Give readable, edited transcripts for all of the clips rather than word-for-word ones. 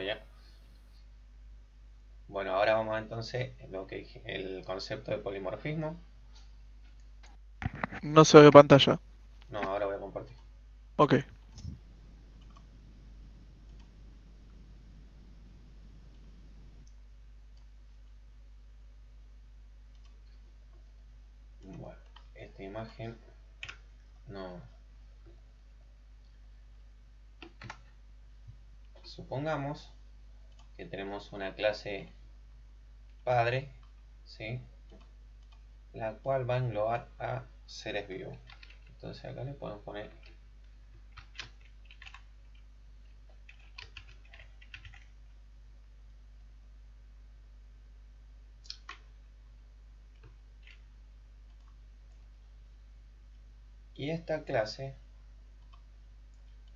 Oye, bueno, ahora vamos entonces lo que el concepto de polimorfismo. No se ve pantalla. No, ahora voy a compartir. Ok. Bueno, esta imagen no. Supongamos que tenemos una clase padre, ¿sí? La cual va a englobar a seres vivos. Entonces acá le podemos poner. Y esta clase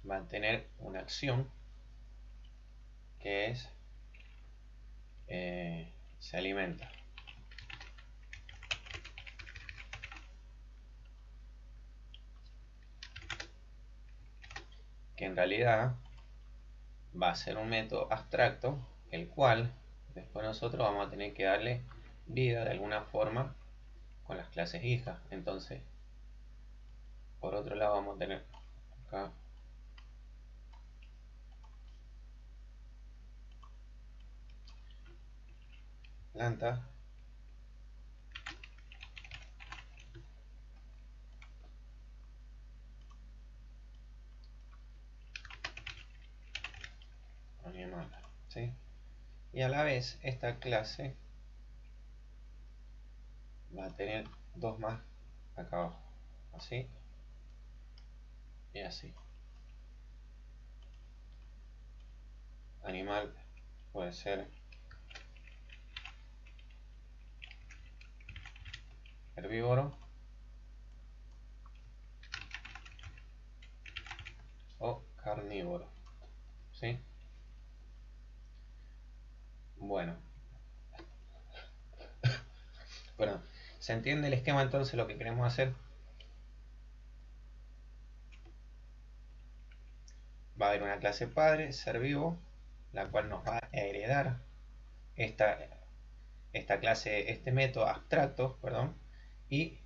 va a tener una acción que es se alimenta. Que en realidad va a ser un método abstracto, el cual después nosotros vamos a tener que darle vida de alguna forma con las clases hijas. Entonces, por otro lado vamos a tener acá planta, animal, ¿sí? Y a la vez esta clase va a tener dos más acá abajo, así y así. Animal puede ser herbívoro o carnívoro, ¿sí? Bueno, bueno, ¿se entiende el esquema entonces lo que queremos hacer? Va a haber una clase padre, ser vivo, la cual nos va a heredar esta, esta clase, este método abstracto, perdón, y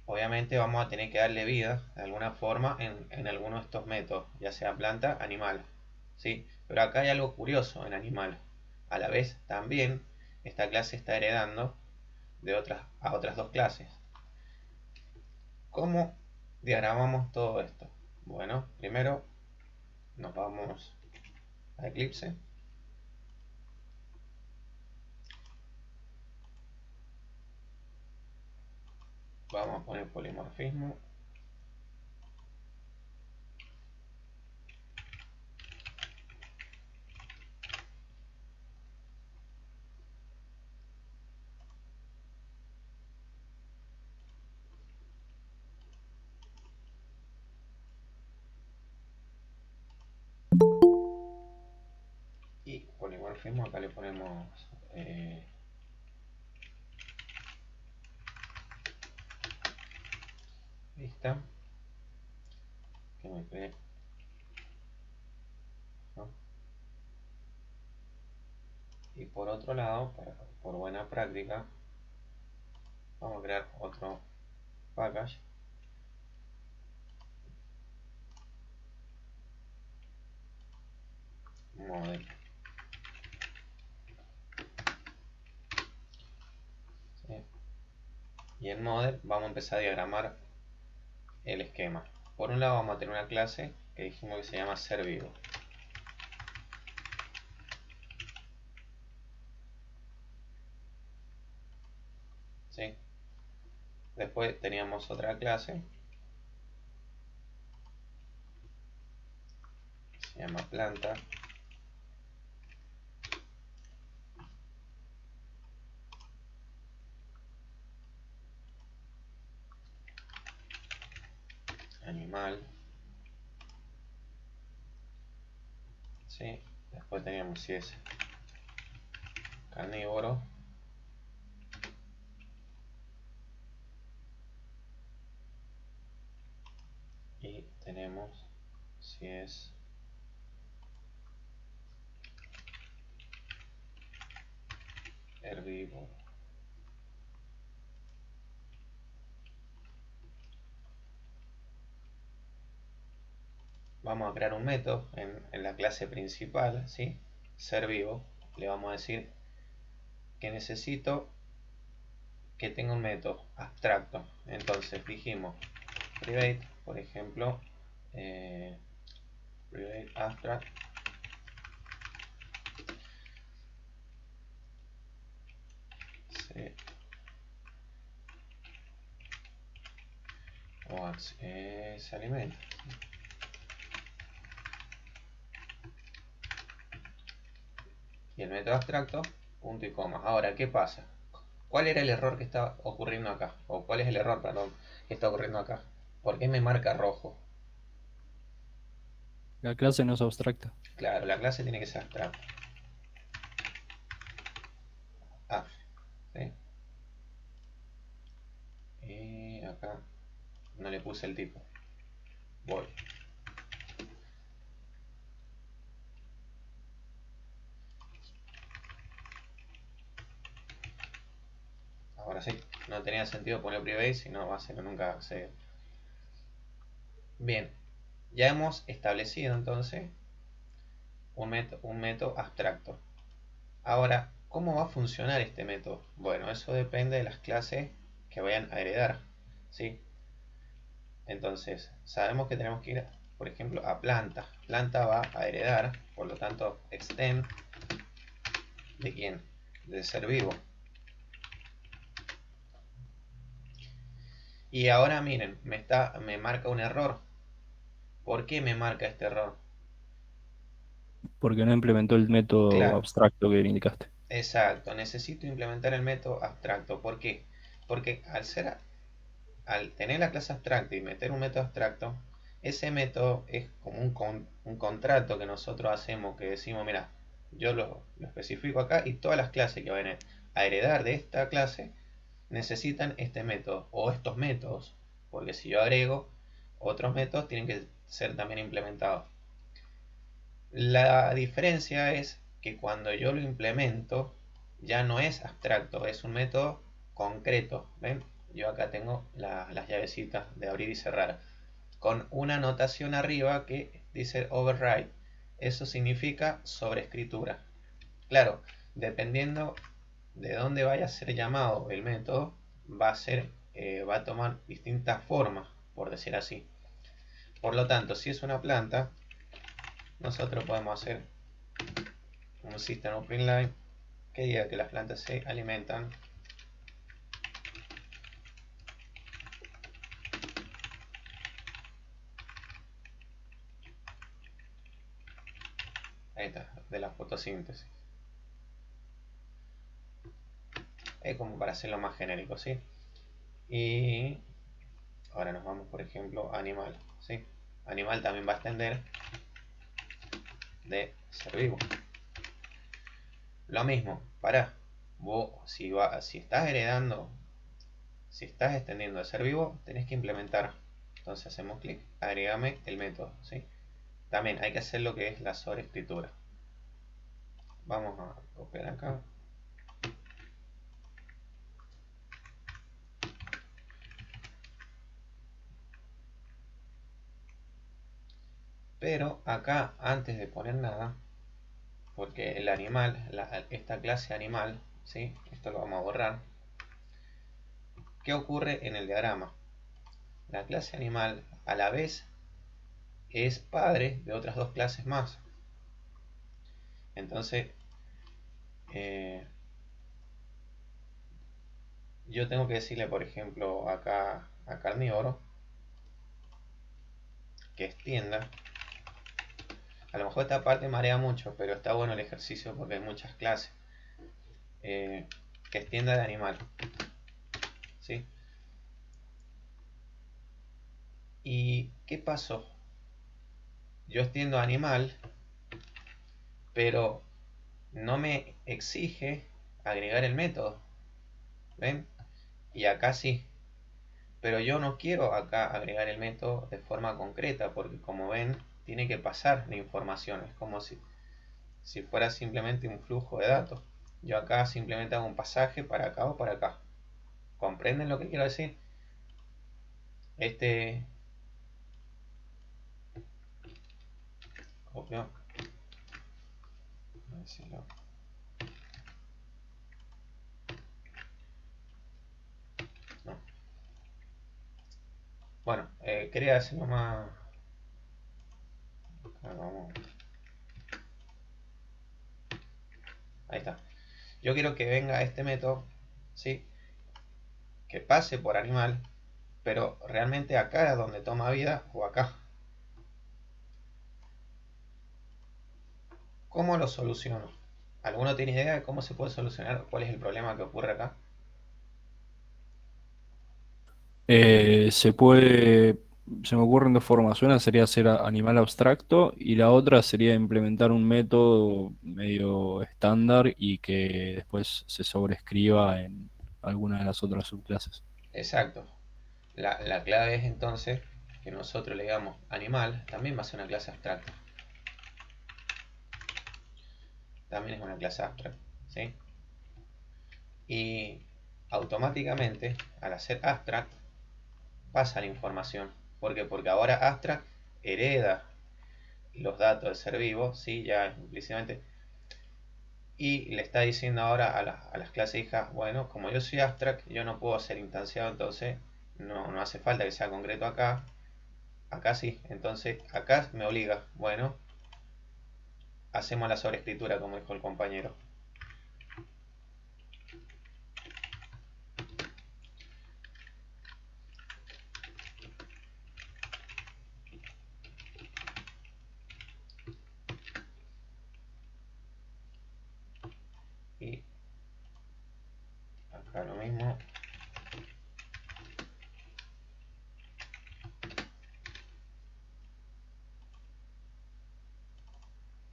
obviamente vamos a tener que darle vida de alguna forma en alguno de estos métodos, ya sea planta, animal, ¿sí? Pero acá hay algo curioso en animal. A la vez también esta clase está heredando de otras dos clases. ¿Cómo diagramamos todo esto? Bueno, primero nos vamos a Eclipse. Vamos a poner polimorfismo. Y polimorfismo acá le ponemos vista. Que me cree, ¿no? Y por otro lado, por buena práctica, vamos a crear otro package. Model. ¿Sí? Y en model vamos a empezar a diagramar el esquema. Por un lado vamos a tener una clase que dijimos que se llama ser vivo. ¿Sí? Después teníamos otra clase que se llama planta. Animal. ¿Sí? Después teníamos si es carnívoro. Y tenemos si es ser vivo. Vamos a crear un método en la clase principal, ¿sí? Ser vivo. Le vamos a decir que necesito que tenga un método abstracto. Entonces dijimos private, por ejemplo, private abstract se alimenta. Y el método abstracto, punto y coma. Ahora, ¿qué pasa? ¿Cuál era el error que está ocurriendo acá? O cuál es el error, perdón, que está ocurriendo acá. ¿Por qué me marca rojo? La clase no es abstracta. Claro, la clase tiene que ser abstracta. Ah, ¿sí? Y acá no le puse el tipo. Voy. Ahora sí, no tenía sentido poner private, si no va a ser nunca se. Bien, ya hemos establecido entonces un método abstracto. Ahora, ¿cómo va a funcionar este método? Bueno, eso depende de las clases que vayan a heredar, ¿sí? Entonces, sabemos que tenemos que ir, por ejemplo, a planta. Planta va a heredar, por lo tanto, extend, ¿de quién? Del ser vivo. Y ahora miren, me marca un error. ¿Por qué me marca este error? Porque no implementó el método Claro, abstracto que indicaste. exacto, necesito implementar el método abstracto. ¿Por qué? Porque al tener la clase abstracta y meter un método abstracto, ese método es como un contrato que nosotros hacemos, que decimos, mira, yo lo especifico acá y todas las clases que van a heredar de esta clase necesitan este método o estos métodos, porque si yo agrego otros métodos tienen que ser también implementados. La diferencia es que cuando yo lo implemento ya no es abstracto, es un método concreto. ¿Ven? Yo acá tengo las llavecitas de abrir y cerrar con una anotación arriba que dice override. Eso significa sobreescritura. Claro, dependiendo de dónde vaya a ser llamado el método, va a tomar distintas formas, por decir así. Por lo tanto, si es una planta, nosotros podemos hacer un system of inline que diga que las plantas se alimentan ahí está, de la fotosíntesis. Es como para hacerlo más genérico, ¿sí? Y ahora nos vamos, por ejemplo, a animal, ¿sí? Animal también va a extender de ser vivo. Lo mismo, para vos, si estás heredando, si estás extendiendo de ser vivo, tenés que implementar. Entonces hacemos clic, agregame el método, ¿sí? También hay que hacer lo que es la sobreescritura. Vamos a copiar acá. Pero acá, antes de poner nada, porque el animal, esta clase animal, ¿sí? Esto lo vamos a borrar. ¿Qué ocurre en el diagrama? La clase animal a la vez es padre de otras dos clases más. Entonces, eh, yo tengo que decirle, por ejemplo, acá a carnívoro que extienda. A lo mejor esta parte marea mucho, pero está bueno el ejercicio porque hay muchas clases. Que extienda de animal. ¿Sí? ¿Y qué pasó? Yo extiendo animal, pero no me exige agregar el método. ¿Ven? Y acá sí. Pero yo no quiero acá agregar el método de forma concreta, porque como ven, tiene que pasar la información. Es como si fuera simplemente un flujo de datos. Yo acá simplemente hago un pasaje para acá o para acá. ¿Comprenden lo que quiero decir? Copio. A ver si lo- no. Bueno, quería hacerlo más. Acá vamos. Ahí está. Yo quiero que venga este método, ¿sí? Que pase por animal, pero realmente acá es donde toma vida o acá. ¿Cómo lo soluciono? ¿Alguno tiene idea de cómo se puede solucionar? ¿Cuál es el problema que ocurre acá? Se puede, se me ocurren dos formas. Una sería hacer animal abstracto y la otra sería implementar un método medio estándar y que después se sobrescriba en alguna de las otras subclases. Exacto. La clave es entonces que nosotros le digamos animal, también va a ser una clase abstracta. También es una clase abstracta, ¿sí? Y automáticamente, al hacer abstract, pasa la información. ¿Por qué? Porque ahora abstract hereda los datos del ser vivo, ¿sí? Ya implícitamente. Y le está diciendo ahora a las clases hijas, bueno, como yo soy abstract, yo no puedo ser instanciado, entonces no hace falta que sea concreto acá. Acá sí, entonces acá me obliga, bueno, hacemos la sobreescritura como dijo el compañero. Y acá lo mismo.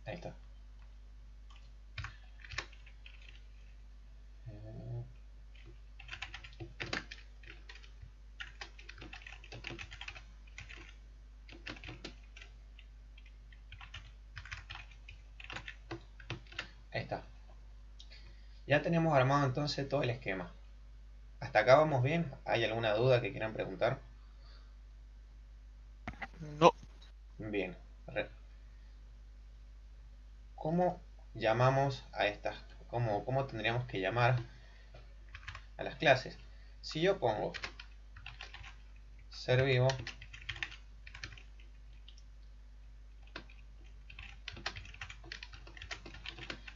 Ahí está. Ahí está. Ya tenemos armado entonces todo el esquema. ¿Hasta acá vamos bien? ¿Hay alguna duda que quieran preguntar? No. Bien. ¿Cómo llamamos a estas? ¿Cómo tendríamos que llamar a las clases? Si yo pongo ser vivo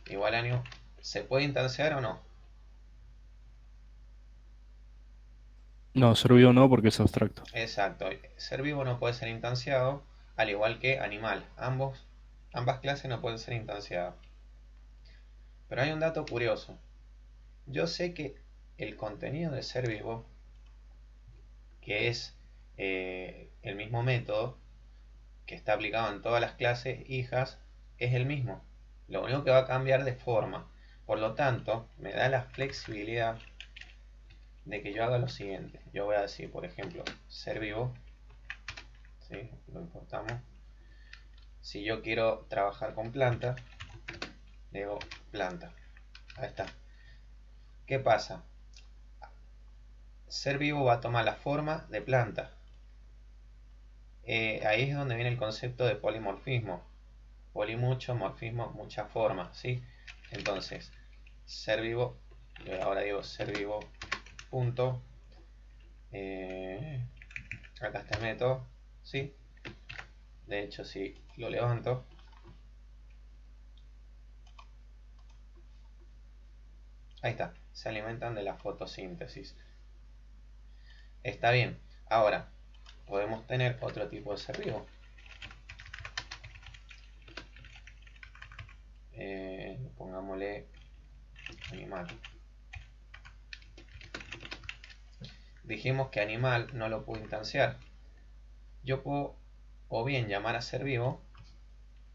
igual a new, ¿se puede instanciar o no? No, servido no porque es abstracto. Exacto. Ser vivo no puede ser instanciado, al igual que animal. Ambas clases no pueden ser instanciadas. Pero hay un dato curioso. Yo sé que el contenido de ser vivo, que es el mismo método que está aplicado en todas las clases hijas, es el mismo. Lo único que va a cambiar de forma. Por lo tanto, me da la flexibilidad de que yo haga lo siguiente. Yo voy a decir, por ejemplo, ser vivo. ¿Sí? Lo importamos. Si yo quiero trabajar con planta, digo planta. Ahí está. ¿Qué pasa? Ser vivo va a tomar la forma de planta. Ahí es donde viene el concepto de polimorfismo. Polimucho, morfismo, mucha forma, ¿sí? Entonces, ser vivo, ahora digo ser vivo, punto. Acá está el método, ¿sí? De hecho, si lo levanto, ahí está, se alimentan de la fotosíntesis. Está bien. Ahora, podemos tener otro tipo de ser vivo. Pongámosle animal. Dijimos que animal no lo puedo instanciar. Yo puedo o bien llamar a ser vivo,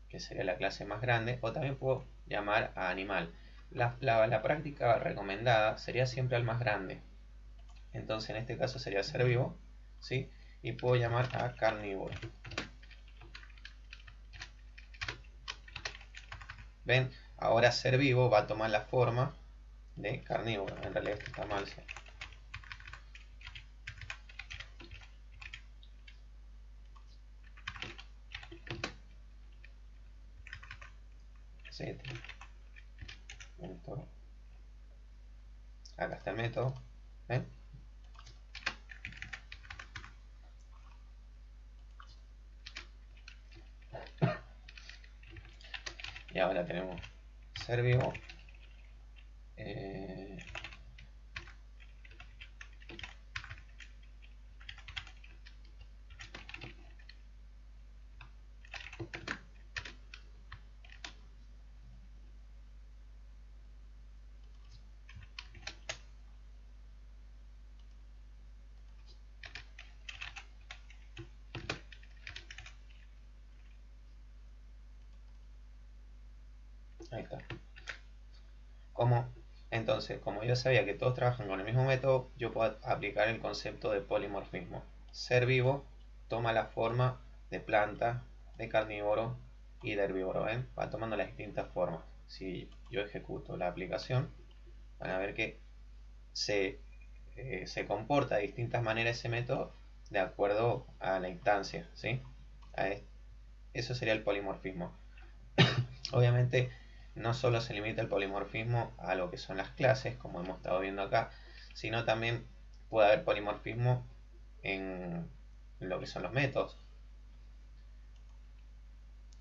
que sería la clase más grande, o también puedo llamar a animal. La práctica recomendada sería siempre al más grande. Entonces en este caso sería ser vivo, ¿sí? Y puedo llamar a carnívoro. ¿Ven? Ahora ser vivo va a tomar la forma de carnívoro. En realidad esto está mal, sí. Sí, método. Acá está el método. ¿Ven? Y ahora tenemos ser vivo. Ahí está. Entonces, como yo sabía que todos trabajan con el mismo método, yo puedo aplicar el concepto de polimorfismo. Ser vivo toma la forma de planta, de carnívoro y de herbívoro. ¿Ven? Va tomando las distintas formas. Si yo ejecuto la aplicación, van a ver que se, se comporta de distintas maneras ese método de acuerdo a la instancia. ¿Sí? Eso sería el polimorfismo. Obviamente no solo se limita el polimorfismo a lo que son las clases, como hemos estado viendo acá, sino también puede haber polimorfismo en lo que son los métodos.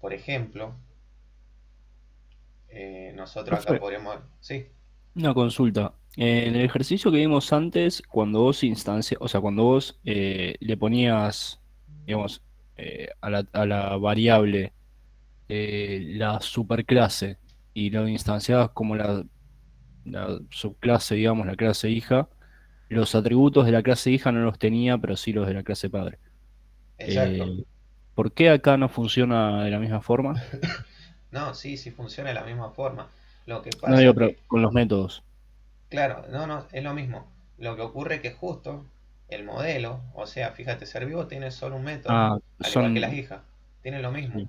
Por ejemplo, nosotros acá Profe, podríamos... Sí, una consulta. En el ejercicio que vimos antes, cuando vos o sea, cuando vos le ponías, digamos, a la variable la superclase y lo instanciabas como la subclase, digamos, la clase hija, los atributos de la clase hija no los tenía, pero sí los de la clase padre. exacto. Eh, ¿Por qué acá no funciona de la misma forma? No, sí, sí funciona de la misma forma. Lo que No pasa digo, es pero que, con los métodos. claro, no, es lo mismo. Lo que ocurre es que justo el modelo, o sea, fíjate, ser vivo tiene solo un método, Ah, al igual que las son... hijas, tiene lo mismo.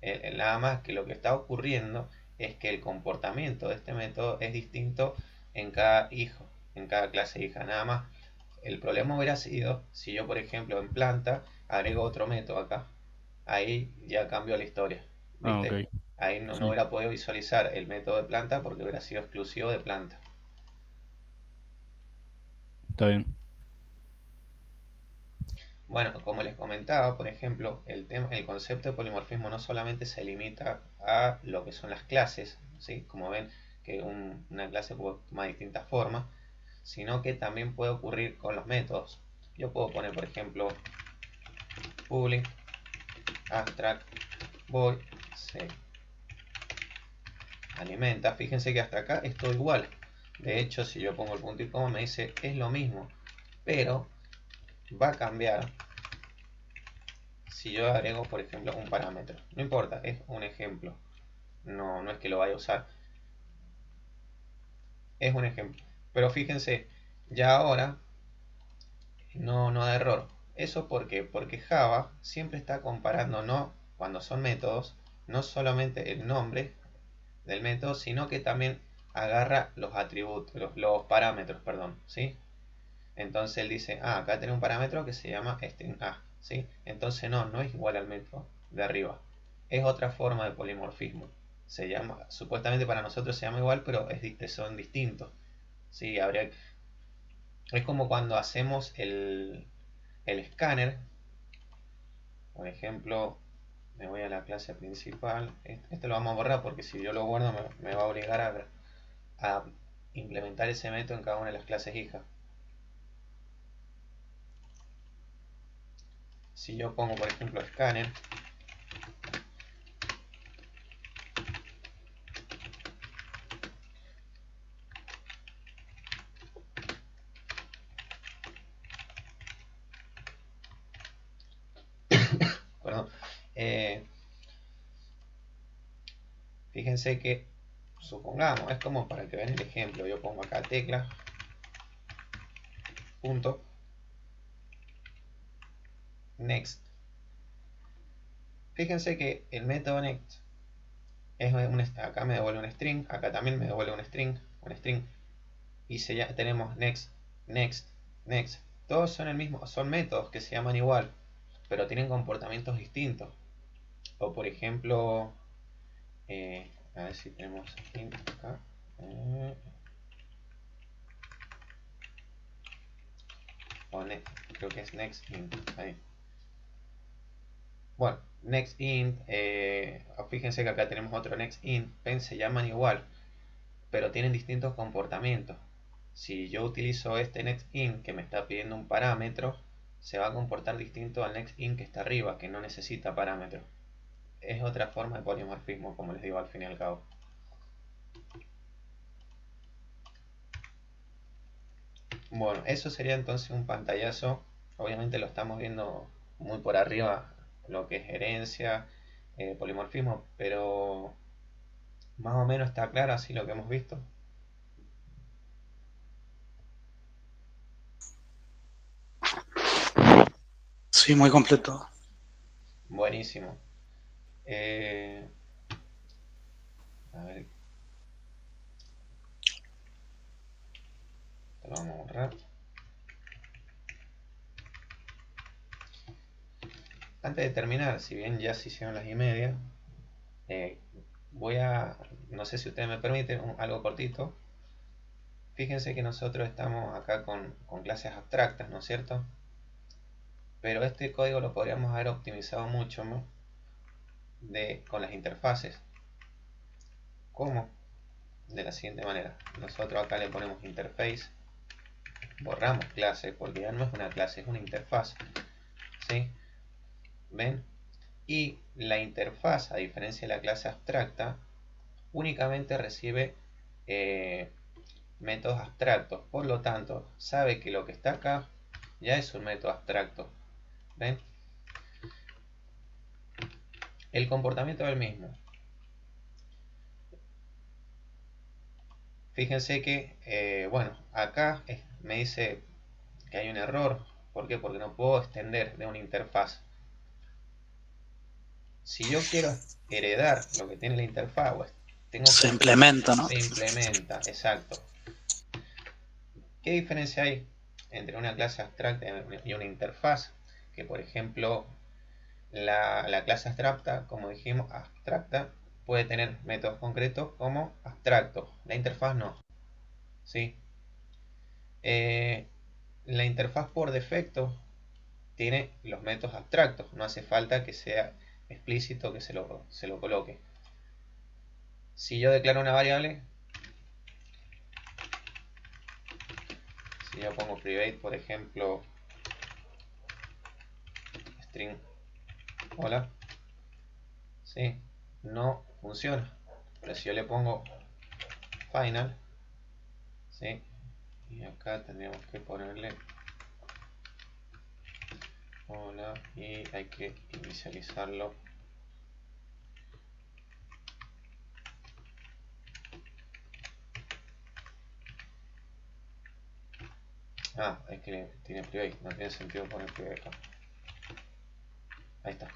Sí, Nada más que lo que está ocurriendo es que el comportamiento de este método es distinto en cada hijo, en cada clase hija. Nada más, el problema hubiera sido si yo, por ejemplo, en planta agrego otro método acá. Ahí ya cambió la historia, ah, ok. ¿viste? Ahí no Sí, hubiera podido visualizar el método de planta porque hubiera sido exclusivo de planta. está bien. Bueno, como les comentaba, por ejemplo, el concepto de polimorfismo no solamente se limita a lo que son las clases, ¿sí? Como ven que una clase puede tomar distintas formas, sino que también puede ocurrir con los métodos. Yo puedo poner, por ejemplo, public abstract void se alimenta. Fíjense que hasta acá es todo igual. De hecho, si yo pongo el punto y coma, me dice es lo mismo, pero va a cambiar si yo agrego, por ejemplo, un parámetro. No importa, es un ejemplo. No es que lo vaya a usar. Es un ejemplo. Pero fíjense, ya ahora no da error. ¿Eso por qué? Porque Java siempre está comparando, no cuando son métodos, no solamente el nombre del método, sino que también agarra los atributos, los parámetros, perdón, ¿sí? Entonces él dice, acá tiene un parámetro que se llama string a, ¿sí? Entonces no es igual al método de arriba. Es otra forma de polimorfismo. Se llama, supuestamente para nosotros se llama igual, pero son distintos. ¿Sí? Es como cuando hacemos el escáner. Por ejemplo, me voy a la clase principal. Este lo vamos a borrar porque si yo lo guardo me va a obligar a implementar ese método en cada una de las clases hijas. Si yo pongo, por ejemplo, escáner, perdón, eh, fíjense que, supongamos, es como para que vean el ejemplo, yo pongo acá tecla, punto, next. Fíjense que el método next acá me devuelve un string, acá también me devuelve un string, y tenemos next, next, next. Todos son el mismo, son métodos que se llaman igual, pero tienen comportamientos distintos. O por ejemplo, a ver si tenemos int acá. O creo que es next int. Ahí. Bueno, next int, fíjense que acá tenemos otro next int, ven, se llaman igual, pero tienen distintos comportamientos. Si yo utilizo este next int que me está pidiendo un parámetro, se va a comportar distinto al next int que está arriba, que no necesita parámetro. Es otra forma de polimorfismo, como les digo al fin y al cabo. Bueno, eso sería entonces un pantallazo. Obviamente lo estamos viendo muy por arriba, lo que es herencia, polimorfismo, pero más o menos está claro así lo que hemos visto. Sí, muy completo. Buenísimo. A ver. Lo vamos a borrar. Antes de terminar, si bien ya se hicieron las 1:30, voy a, no sé si ustedes me permiten, algo cortito. Fíjense que nosotros estamos acá con clases abstractas, ¿no es cierto? Pero este código lo podríamos haber optimizado mucho más con las interfaces. ¿Cómo? De la siguiente manera. Nosotros acá le ponemos interface, borramos clase, porque ya no es una clase, es una interfaz. ¿Sí? ¿Ven? Y la interfaz, a diferencia de la clase abstracta, únicamente recibe métodos abstractos. Por lo tanto, sabe que lo que está acá ya es un método abstracto. ¿Ven? El comportamiento es el mismo. Fíjense que, bueno, acá me dice que hay un error. ¿Por qué? Porque no puedo extender de una interfaz. Si yo quiero heredar lo que tiene la interfaz, pues, se implementa, ¿no? Se implementa, exacto. ¿Qué diferencia hay entre una clase abstracta y una interfaz? Que por ejemplo, la clase abstracta, como dijimos, abstracta, puede tener métodos concretos como abstractos. La interfaz no. ¿Sí? La interfaz por defecto tiene los métodos abstractos. No hace falta que sea explícito que se lo coloque. Si yo declaro una variable, si yo pongo private, por ejemplo, string hola, ¿sí? No funciona. Pero si yo le pongo final, ¿sí? Y acá tendríamos que ponerle hola y hay que inicializarlo. Es que tiene private, no tiene sentido poner private acá. Ahí está.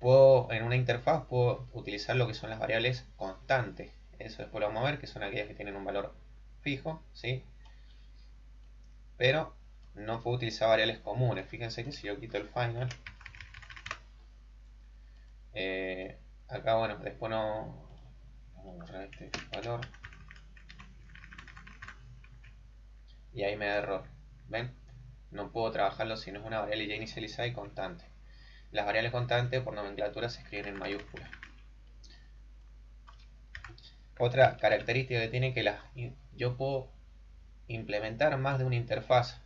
En una interfaz puedo utilizar lo que son las variables constantes. Eso después lo vamos a ver, que son aquellas que tienen un valor fijo, ¿sí? Pero no puedo utilizar variables comunes. Fíjense que si yo quito el final, acá, bueno, después no... Vamos a borrar este valor. Y ahí me da error. ¿Ven? No puedo trabajarlo si no es una variable ya inicializada y constante. Las variables constantes por nomenclatura se escriben en mayúsculas. Otra característica que tiene que yo puedo implementar más de una interfaz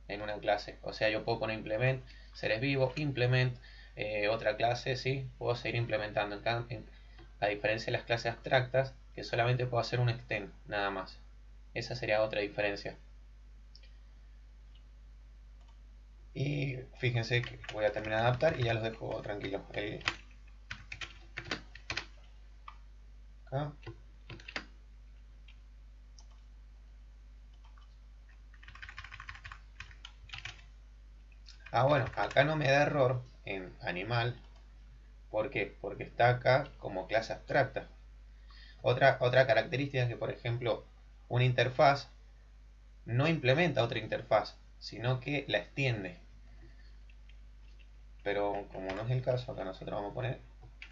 en una clase. O sea, yo puedo poner implement, seres vivos, implement, otra clase, ¿sí? Puedo seguir implementando. A diferencia de las clases abstractas, que solamente puedo hacer un extend, nada más. Esa sería otra diferencia. Y fíjense que voy a terminar de adaptar y ya los dejo tranquilos. Acá. Bueno, acá no me da error en animal. ¿Por qué? Porque está acá como clase abstracta. Otra característica es que, por ejemplo, una interfaz no implementa otra interfaz, sino que la extiende. Pero como no es el caso, acá nosotros vamos a poner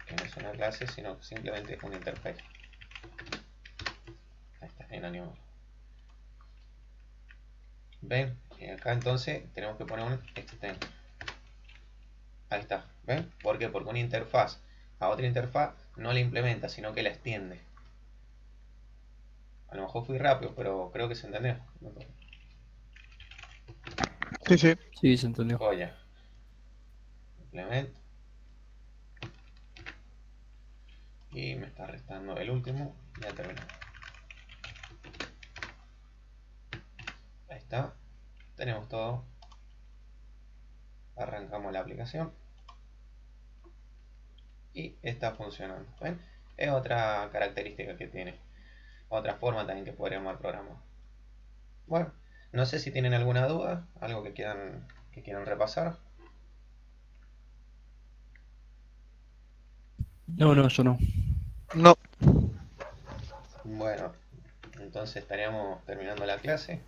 que no es una clase, sino simplemente una interface. Ahí está, en animal. ¿Ven? Y acá entonces tenemos que poner un extend. Ahí está, ¿ven? ¿Por qué? Porque una interfaz a otra interfaz no la implementa, sino que la extiende. A lo mejor fui rápido, pero creo que se entendió. Sí, sí. Sí, se entendió. Joya. Implement. Y me está restando el último. Ya terminó. Ahí está. Tenemos todo. Arrancamos la aplicación. Y está funcionando. ¿Ven? Es otra característica que tiene. Otra forma también que podríamos haber programado. Bueno, no sé si tienen alguna duda, algo que quieran repasar. No, yo no. No. Bueno, entonces estaríamos terminando la clase.